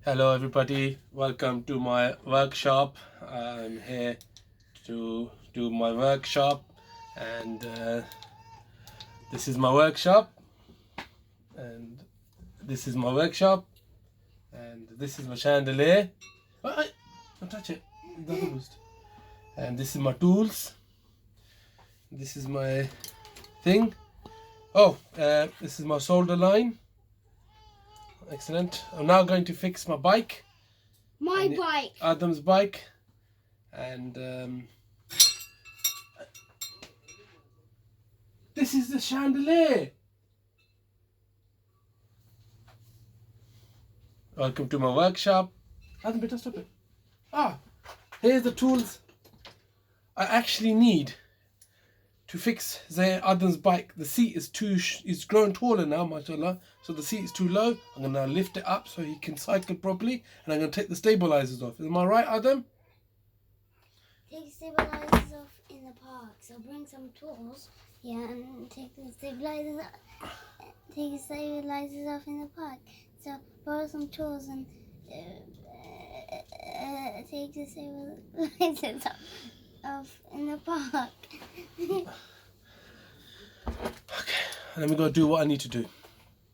Hello everybody, welcome to my workshop. I'm here to do my workshop, and this is my workshop, and this is my workshop, and this is my chandelier. Don't touch it, double boost. And this is my tools. This is my thing. This is my solder line. Excellent. I'm now going to fix my bike. My bike. Adam's bike. And this is the chandelier. Welcome to my workshop. Adam, better stop it. Here's the tools I actually need to fix Adam's bike. The seat is it's grown taller now, mashallah. So the seat is too low. I'm gonna lift it up so he can cycle properly, and I'm gonna take the stabilizers off. Am I right, Adam? Take stabilizers off in the park. So bring some tools here and take the stabilizers off in the park. So borrow some tools and take the stabilizers off in the park. Okay, let me go do what I need to do.